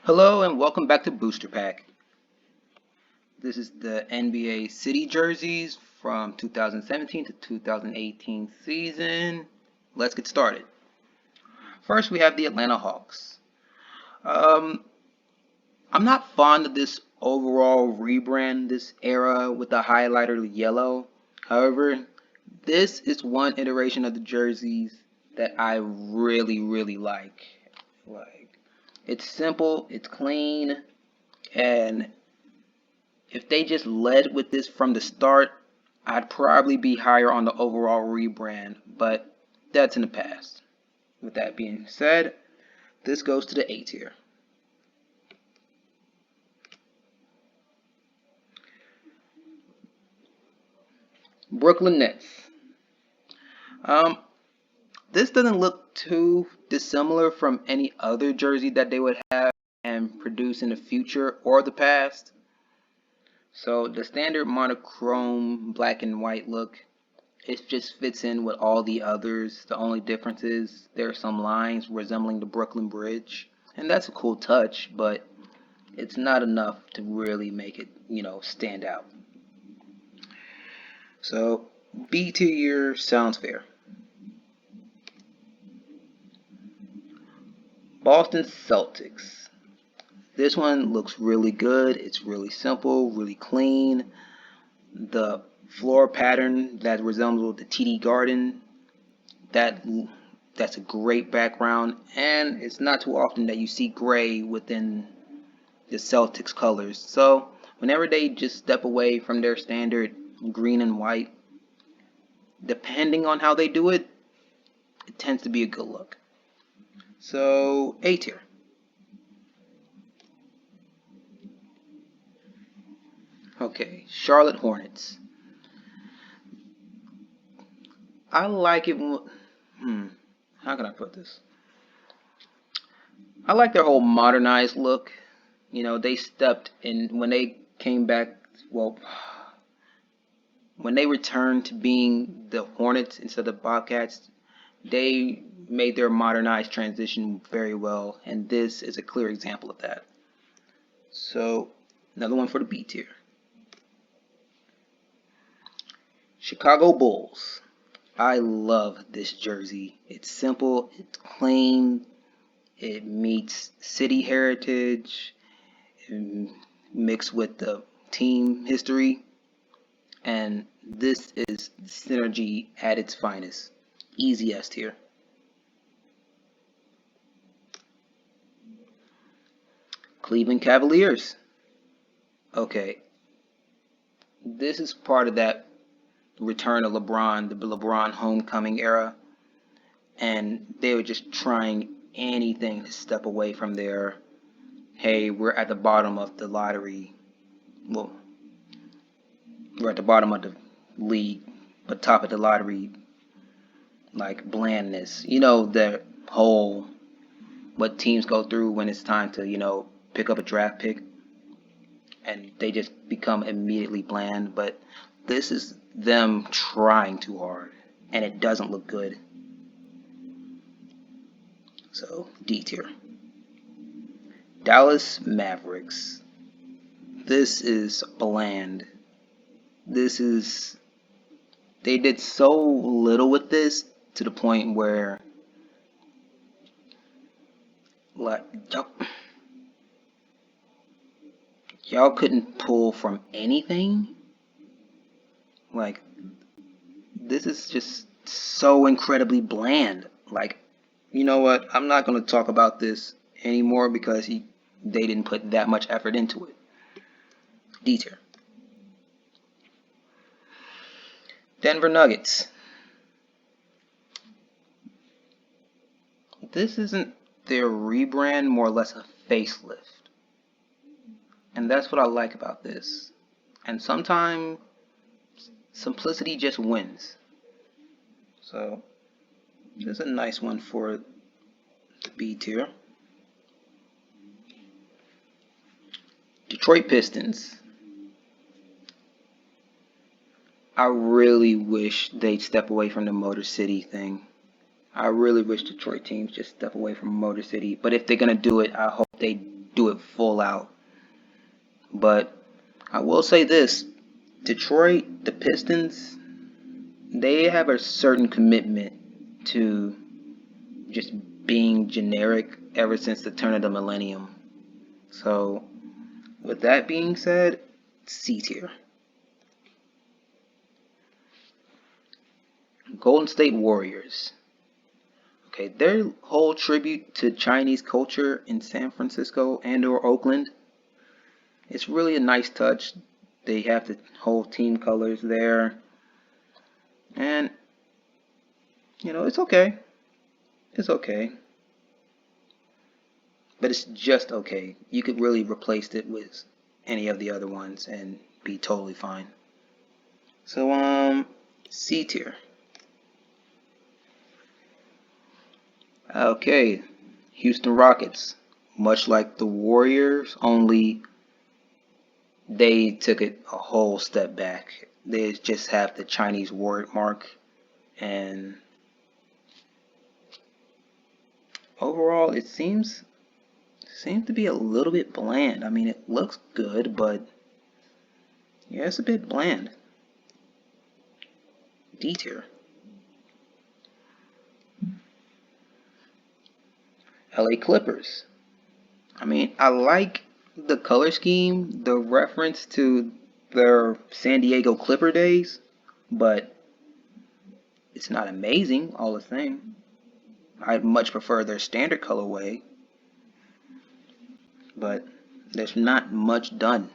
Hello and welcome back to Booster Pack. This is the NBA City jerseys from 2017 to 2018 season. Let's get started. First, we have the Atlanta Hawks. I'm not fond of this overall rebrand this era with the highlighter yellow. However, this is one iteration of the jerseys that I really like. It's simple, it's clean, and if they just led with this from the start, I'd probably be higher on the overall rebrand, but that's in the past. With that being said, this goes to the A tier. Brooklyn Nets. This doesn't look too dissimilar from any other jersey that they would have and produce in the future or the past. So the standard monochrome black and white look, it just fits in with all the others. The only difference is there are some lines resembling the Brooklyn Bridge, and that's a cool touch, but it's not enough to really make it, stand out. So B tier sounds fair. Boston Celtics. This one looks really good. It's really simple, really clean. The floor pattern that resembles the TD Garden, that's a great background, and it's not too often that you see gray within the Celtics colors. So whenever they just step away from their standard green and white, depending on how they do it, it tends to be a good look. So A tier. Okay, Charlotte Hornets. I like it. How can I put this? I like their whole modernized look. They stepped in when they came back. Well, when they returned to being the Hornets instead of Bobcats, they made their modernized transition very well, and this is a clear example of that. So, another one for the B tier. Chicago Bulls. I love this jersey. It's simple, it's clean, it meets city heritage, mixed with the team history, and this is synergy at its finest. Easy S tier. Cleveland Cavaliers. Okay, this is part of that return of LeBron, the LeBron homecoming era, and they were just trying anything to step away from their, hey, we're at the bottom of the lottery. Well, we're at the bottom of the league, but top of the lottery, like blandness. The whole what teams go through when it's time to, pick up a draft pick, and they just become immediately bland. But this is them trying too hard, and it doesn't look good. So D tier. Dallas Mavericks. This is bland. They did so little with this to the point where, like, y'all couldn't pull from anything. Like, this is just so incredibly bland. Like, you know what? I'm not going to talk about this anymore because they didn't put that much effort into it. D tier. Denver Nuggets. This isn't their rebrand, more or less a facelift. And that's what I like about this. And sometimes simplicity just wins. So this is a nice one for the B tier. Detroit Pistons. I really wish they'd step away from the Motor City thing. I really wish Detroit teams just step away from Motor City. But if they're going to do it, I hope they do it full out. But I will say this, Detroit, the Pistons, they have a certain commitment to just being generic ever since the turn of the millennium. So, with that being said, C tier. Golden State Warriors. Okay, their whole tribute to Chinese culture in San Francisco and or Oakland, it's really a nice touch. They have the whole team colors there. And, it's okay. It's okay. But it's just okay. You could really replace it with any of the other ones and be totally fine. So, C tier. Okay, Houston Rockets. Much like the Warriors, only they took it a whole step back. They just have the Chinese word mark, and overall it seems to be a little bit bland. I mean, it looks good, but yeah, it's a bit bland. D tier. LA Clippers. I mean, I like the color scheme, the reference to their San Diego Clipper days, but it's not amazing all the same. I'd much prefer their standard colorway, but there's not much done.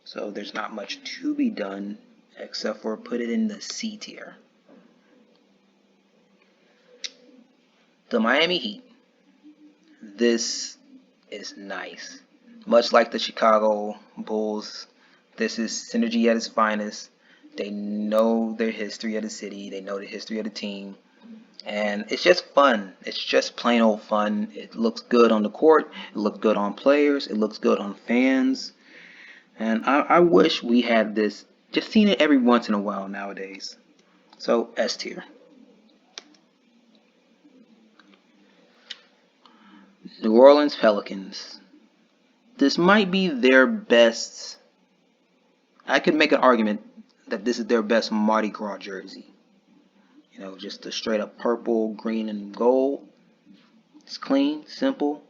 So there's not much to be done except for put it in the C tier. The Miami Heat. This is nice. Much like the Chicago Bulls, this is synergy at its finest. They know their history of the city. They know the history of the team. And it's just fun. It's just plain old fun. It looks good on the court. It looks good on players. It looks good on fans. And I wish we had this. Just seen it every once in a while nowadays. So, S tier. New Orleans Pelicans. This might be their best. I could make an argument that this is their best Mardi Gras jersey. Just the straight up purple, green, and gold. It's clean, simple,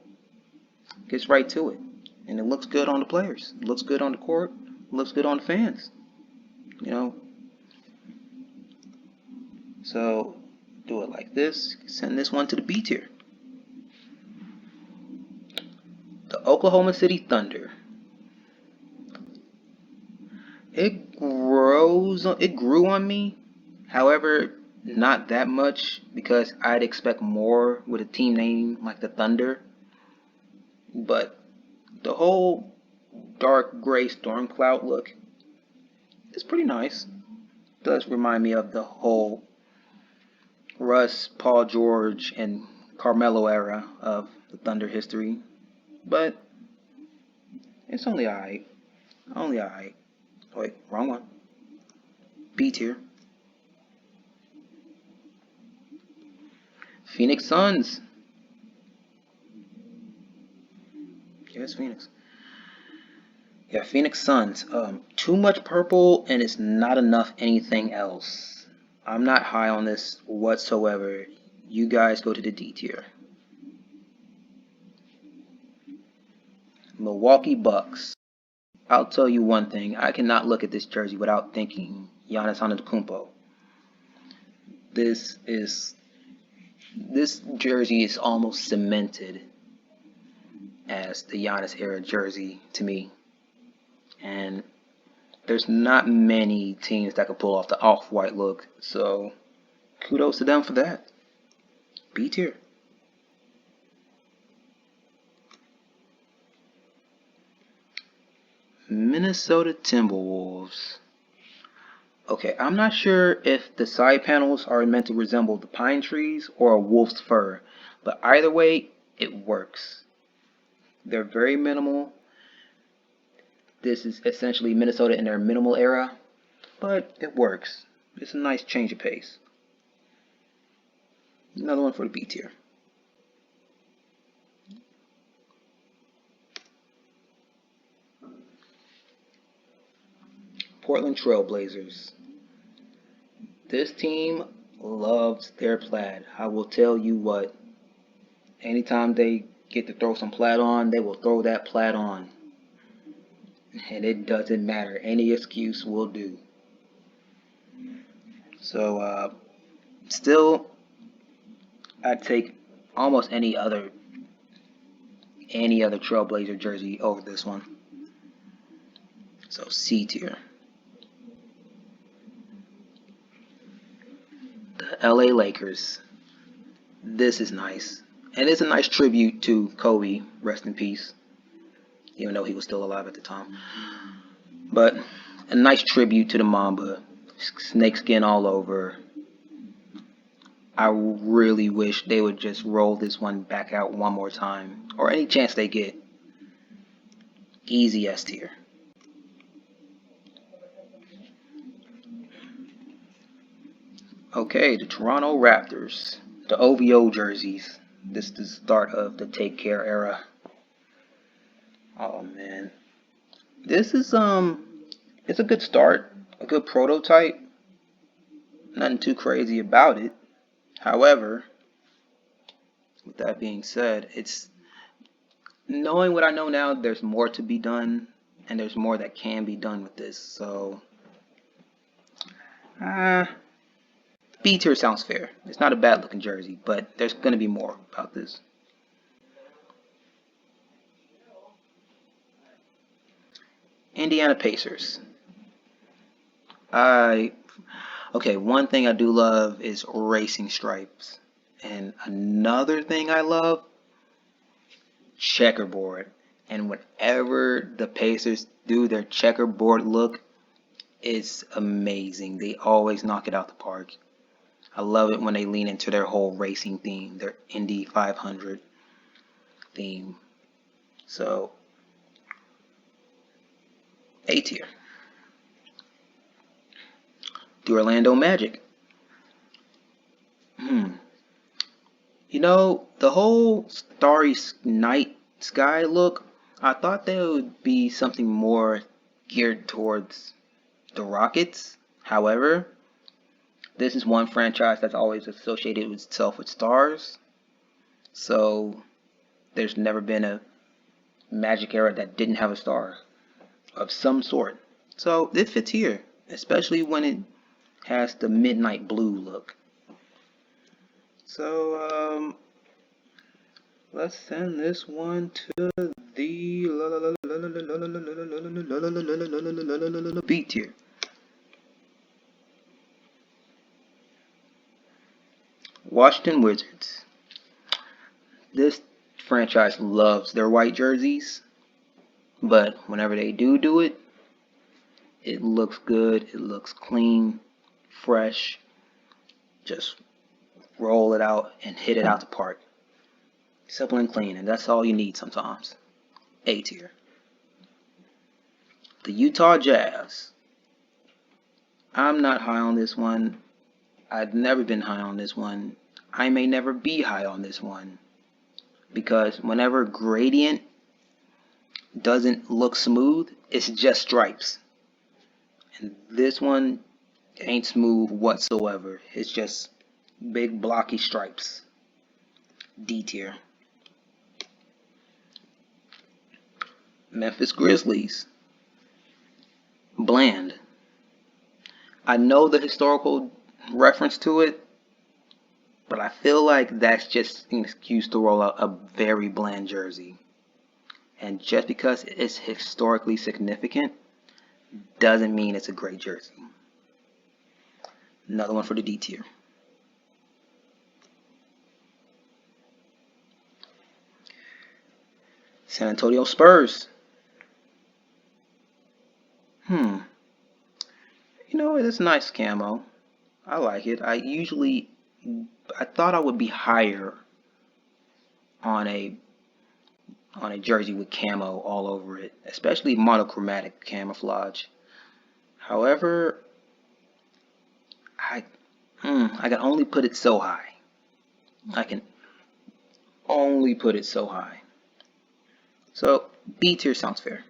gets right to it. And it looks good on the players. It looks good on the court. It looks good on the fans. So, do it like this. Send this one to the B tier. The Oklahoma City Thunder. It grew on me. However, not that much, because I'd expect more with a team name like the Thunder. But the whole dark gray storm cloud look is pretty nice. It does remind me of the whole Russ, Paul George, and Carmelo era of the Thunder history. But it's only alright. Only alright. Wait, wrong one. B tier. Phoenix Suns. Yes, Phoenix. Yeah, Phoenix Suns. Too much purple and it's not enough anything else. I'm not high on this whatsoever. You guys go to the D tier. Milwaukee Bucks. I'll tell you one thing. I cannot look at this jersey without thinking Giannis Antetokounmpo. This jersey is almost cemented as the Giannis era jersey to me. And there's not many teams that could pull off the off-white look. So kudos to them for that. B tier. Minnesota Timberwolves. Okay, I'm not sure if the side panels are meant to resemble the pine trees or a wolf's fur, but either way, it works. They're very minimal. This is essentially Minnesota in their minimal era, but it works. It's a nice change of pace. Another one for the B tier. Portland Trailblazers. This team loves their plaid. I will tell you what, anytime they get to throw some plaid on, they will throw that plaid on. And it doesn't matter. Any excuse will do. So, still, I'd take almost any other Trailblazer jersey over this one. So C tier. The LA Lakers. This is nice. And it's a nice tribute to Kobe, rest in peace. Even though he was still alive at the time. But a nice tribute to the Mamba. Snakeskin all over. I really wish they would just roll this one back out one more time. Or any chance they get. Easy S tier. Okay, the Toronto Raptors. The OVO jerseys. This is the start of the Take Care era. Oh man. This is it's a good start. A good prototype. Nothing too crazy about it. However, with that being said, it's knowing what I know now, there's more to be done, and there's more that can be done with this. So, B tier sounds fair. It's not a bad looking jersey, but there's going to be more about this. Indiana Pacers. Okay, one thing I do love is racing stripes. And another thing I love, checkerboard. And whenever the Pacers do their checkerboard look, it's amazing. They always knock it out the park. I love it when they lean into their whole racing theme, their Indy 500 theme. So, A tier. The Orlando Magic. You know, the whole starry night sky look, I thought there would be something more geared towards the Rockets. However, this is one franchise that's always associated with itself with stars. So, there's never been a Magic era that didn't have a star of some sort. So, it fits here, especially when it has the midnight blue look. So, let's send this one to the B tier. Washington Wizards. This franchise loves their white jerseys, but whenever they do it, it looks good, it looks clean, fresh. Just roll it out and hit it out the park. Simple and clean, and that's all you need sometimes. A tier. The Utah Jazz. I'm not high on this one. I've never been high on this one. I may never be high on this one. Because whenever gradient doesn't look smooth, it's just stripes. And this one ain't smooth whatsoever. It's just big blocky stripes. D tier. Memphis Grizzlies. Bland. I know the historical reference to it, but I feel like that's just an excuse to roll out a very bland jersey. And just because it's historically significant doesn't mean it's a great jersey. Another one for the D tier. San Antonio Spurs. You know, it's nice camo. I like it. I thought I would be higher on a jersey with camo all over it, especially monochromatic camouflage. However, I can only put it so high. I can only put it so high. So B tier sounds fair.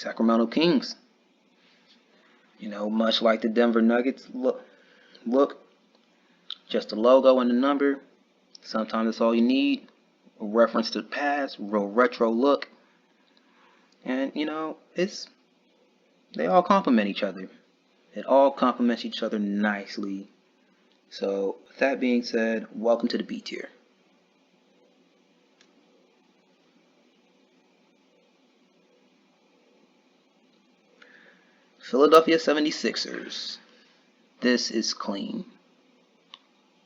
Sacramento Kings. You know, much like the Denver Nuggets look, just the logo and the number. Sometimes that's all you need. A reference to the past, real retro look. And, you know, they all complement each other. It all complements each other nicely. So, with that being said, welcome to the B tier. Philadelphia 76ers. This is clean.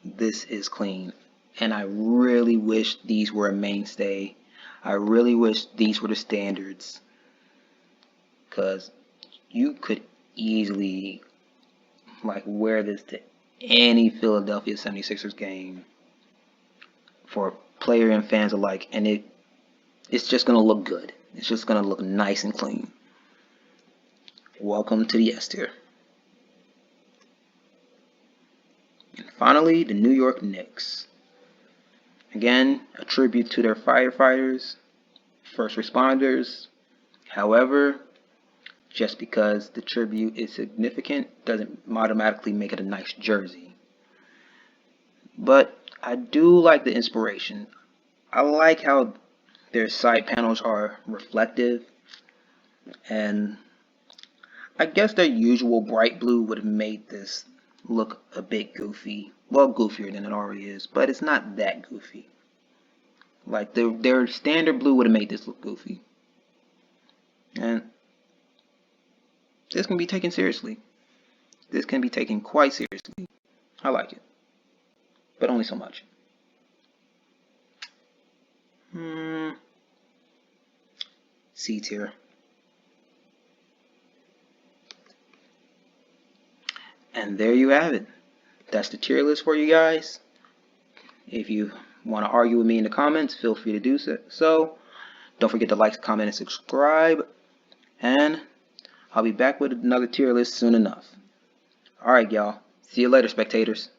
This is clean. And I really wish these were a mainstay. I really wish these were the standards. Because you could easily wear this to any Philadelphia 76ers game for player and fans alike. And it's just going to look good. It's just going to look nice and clean. Welcome to the S tier. And finally, the New York Knicks. Again, a tribute to their firefighters, first responders. However, just because the tribute is significant doesn't automatically make it a nice jersey. But I do like the inspiration. I like how their side panels are reflective, and I guess their usual bright blue would have made this look a bit goofy. Well, goofier than it already is, but it's not that goofy. Like their standard blue would have made this look goofy. And this can be taken seriously. This can be taken quite seriously. I like it. But only so much. C tier. And there you have it. That's the tier list for you guys. If you want to argue with me in the comments, feel free to do so. Don't forget to like, comment, and subscribe. And I'll be back with another tier list soon enough. Alright, y'all. See you later, spectators.